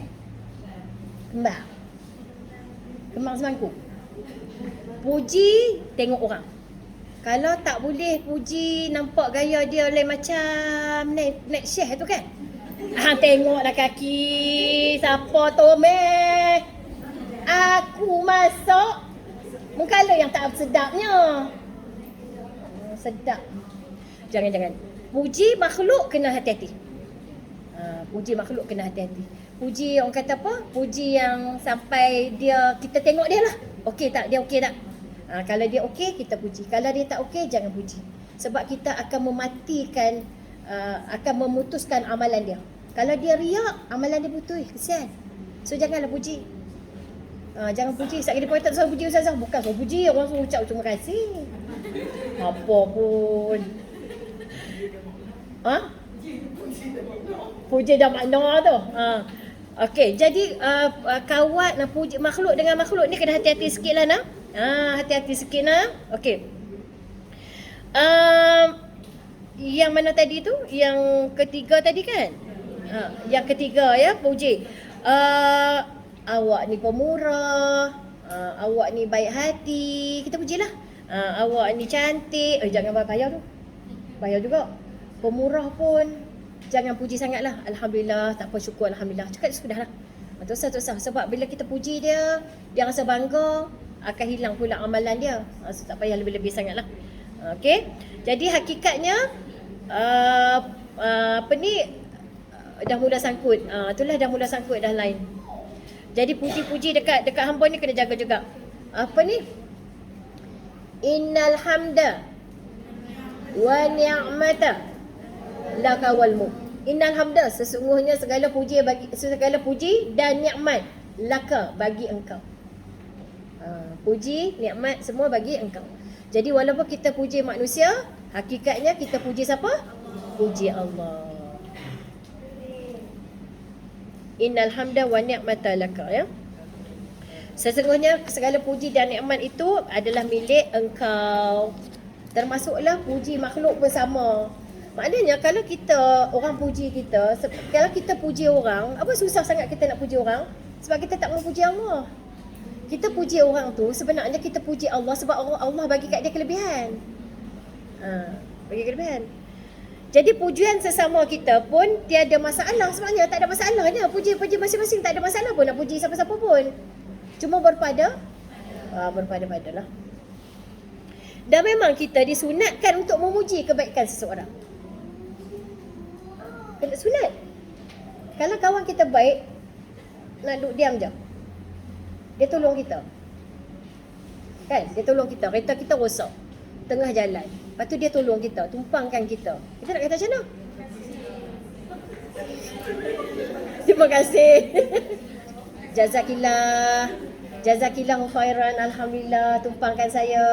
Kembang semangkuk. Puji tengok orang. Kalau tak boleh puji nampak gaya dia lain macam naik syekh tu kan. Tengoklah kaki siapa tu meh. Aku masak mengkala yang tak sedapnya. Sedap. Jangan. Puji makhluk kena hati-hati. Puji makhluk kena hati-hati. Puji orang kata apa? Puji yang sampai dia kita tengok dia lah. Okey tak? Dia okey tak? Kalau dia okey kita puji. Kalau dia tak okey jangan puji. Sebab kita akan mematikan akan memutuskan amalan dia. Kalau dia riak, amalan dia putus. Kesian. So janganlah puji. Jangan puji. Sekali dia tak suruh puji ustazah. Bukan suruh puji. Orang suruh ucap terima kasih. Apa pun. Puji dah makna tu. Okey. Jadi kawat nak puji makhluk dengan makhluk ni kena hati-hati sikit lah nak. Hati-hati sikit nak. Okey. Yang mana tadi tu? Yang ketiga tadi kan? Yang ketiga ya, puji. Awak ni pemurah, awak ni baik hati. Kita pujilah. Awak ni cantik. Jangan bayar tu. Bayar juga. Pemurah pun jangan puji sangatlah. Alhamdulillah, tak apa, syukur alhamdulillah. Cukup sudahlah. Tak usah. Sebab bila kita puji dia rasa bangga, akan hilang pula amalan dia. So tak payah lebih-lebih sangatlah. Okey. Jadi hakikatnya apa ni dah mula sangkut. Itulah dah mula sangkut dah lain. Jadi puji-puji dekat hamba ni kena jaga juga. Apa ni? Innal hamda wa ni'mata laka wal mulk. Innal hamda, sesungguhnya segala puji dan nikmat laka bagi engkau. Puji, nikmat semua bagi engkau. Jadi walaupun kita puji manusia, hakikatnya kita puji siapa? Puji Allah. Innal hamda wa ni'mata laka, ya. Sesungguhnya segala puji dan nikmat itu adalah milik engkau. Termasuklah puji makhluk bersama. Maknanya kalau kita, orang puji kita, kalau kita puji orang, apa susah sangat kita nak puji orang? Sebab kita tak mau puji Allah. Kita puji orang tu sebenarnya kita puji Allah sebab Allah bagi kat dia kelebihan. Bagi kelebihan. Jadi pujian sesama kita pun tiada masalah sebenarnya, tak ada masalahnya. Puji-puji masing-masing tak ada masalah pun nak puji siapa-siapa pun. Cuma berpada-padalah. Dan memang kita disunatkan untuk memuji kebaikan seseorang. Kena sunat. Kalau kawan kita baik, nak duduk diam je. Dia tolong kita. Kan? Dia tolong kita. Kereta kita rosak tengah jalan. Lepas tu dia tolong kita, tumpangkan kita. Kita nak kata macam mana? Terima kasih. Jazakillahu khairan, alhamdulillah, tumpangkan saya.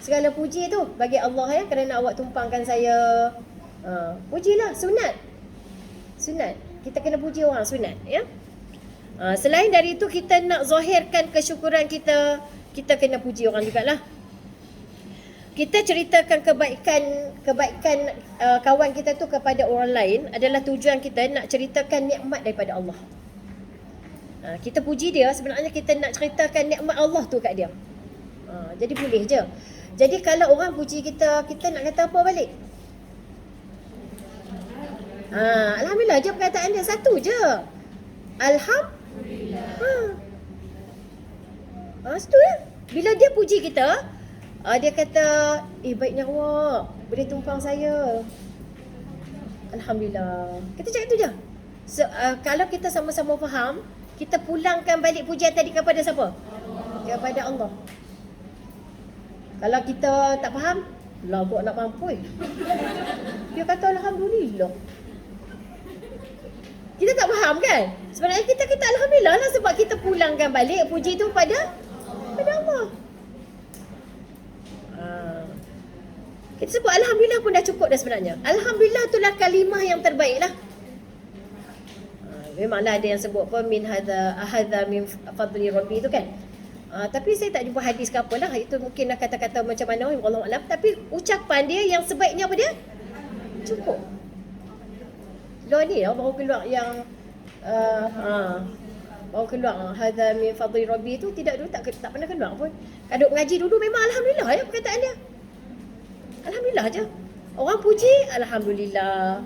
Segala puji tu bagi Allah, ya, kerana awak tumpangkan saya. Pujilah, sunat. Kita kena puji orang, sunat, ya. Selain dari itu, kita nak zahirkan kesyukuran kita kena puji orang jugalah. Kita ceritakan kebaikan kawan kita tu kepada orang lain adalah tujuan kita nak ceritakan nikmat daripada Allah. Kita puji dia, sebenarnya kita nak ceritakan nikmat Allah tu kat dia. Jadi boleh je. Jadi kalau orang puji kita nak kata apa balik? Alhamdulillah je perkataan dia, satu je. Alhamdulillah. Satu ya. Bila dia puji kita, dia kata, baiknya awak boleh tumpang saya. Alhamdulillah. Kita cakap tu je. Kalau kita sama-sama faham, kita pulangkan balik pujian tadi kepada siapa? Kepada Allah. Kalau kita tak faham, lah buat nak mampu. Dia kata Alhamdulillah. Kita tak faham kan? Sebenarnya kita kata Alhamdulillah lah sebab kita pulangkan balik puji tu pada Allah. Kita sebut Alhamdulillah pun dah cukup dah sebenarnya. Alhamdulillah itulah kalimah yang terbaik lah. Memanglah ada yang sebut pun min hadza min fadli rabbi tu kan. Tapi saya tak jumpa hadis ke apalah. Itu mungkinlah kata-kata macam mana, wallahu alam. Tapi ucapan dia yang sebaiknya apa dia? Cukup. Lah ni baru keluar yang baru keluar hadza min fadli rabbi tu tidak dulu tak pernah keluar pun. Kaduk mengaji dulu memang alhamdulillah ya perkataan dia. Alhamdulillah je. Orang puji alhamdulillah.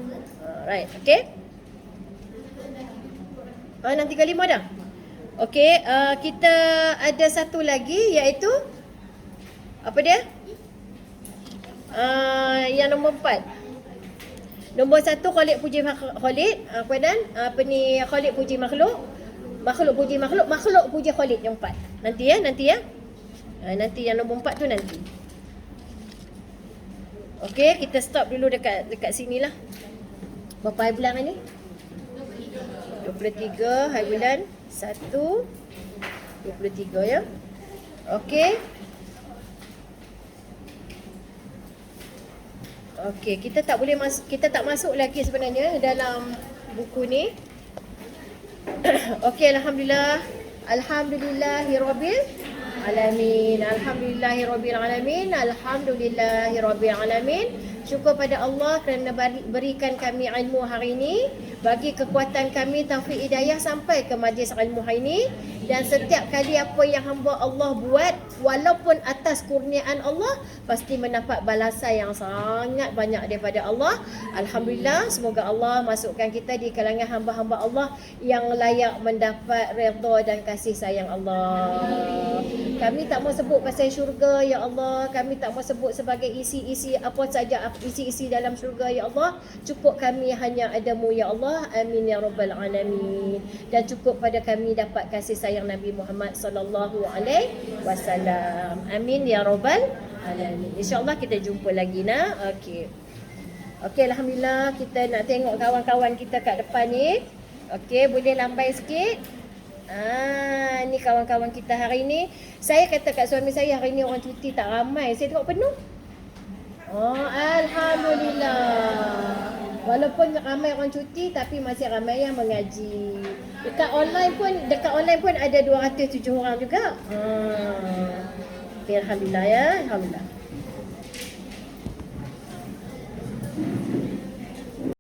Right, okey. Nanti kelima dah. Okey, kita ada satu lagi iaitu apa dia? Yang nombor 4. Nombor 1 Khaliq puji Khaliq, Khaliq puji makhluk, makhluk puji makhluk, makhluk puji Khaliq, yang 4. Nanti ya. Nanti yang nombor 4 tu nanti. Okey, kita stop dulu dekat sinilah. Berapa hari bulan ni? 23 hari bulan 1 23 ya. Okey. Okey, kita tak masuk lagi sebenarnya dalam buku ni. Okey, alhamdulillah. Alhamdulillahirabbil alamin. Alhamdulillahirabbil alamin. Alhamdulillahirabbil alamin. Syukur pada Allah kerana berikan kami ilmu hari ini, bagi kekuatan kami taufik hidayah sampai ke majlis ilmu hari ini. Dan setiap kali apa yang hamba Allah buat, walaupun atas kurniaan Allah, pasti mendapat balasan yang sangat banyak daripada Allah. Alhamdulillah, semoga Allah masukkan kita di kalangan hamba-hamba Allah yang layak mendapat redha dan kasih sayang Allah. Kami tak mau sebut pasal syurga ya Allah, kami tak mau sebut sebagai isi-isi apa saja isi-isi dalam syurga ya Allah. Cukup kami hanya adamu ya Allah. Amin ya rabbal alamin. Dan cukup pada kami dapat kasih sayang Nabi Muhammad sallallahu alaihi wasallam. Amin ya rabbal alamin. Insya-Allah kita jumpa lagi nah. Okey. Okey, alhamdulillah kita nak tengok kawan-kawan kita kat depan ni. Okey, boleh lambai sikit. Ni kawan-kawan kita hari ni. Saya kata kat suami saya hari ni orang cuti tak ramai. Saya tengok penuh. Alhamdulillah. Walaupun ramai orang cuti tapi masih ramai yang mengaji. Dekat online pun ada 207 orang juga. Okay, alhamdulillah ya, alhamdulillah.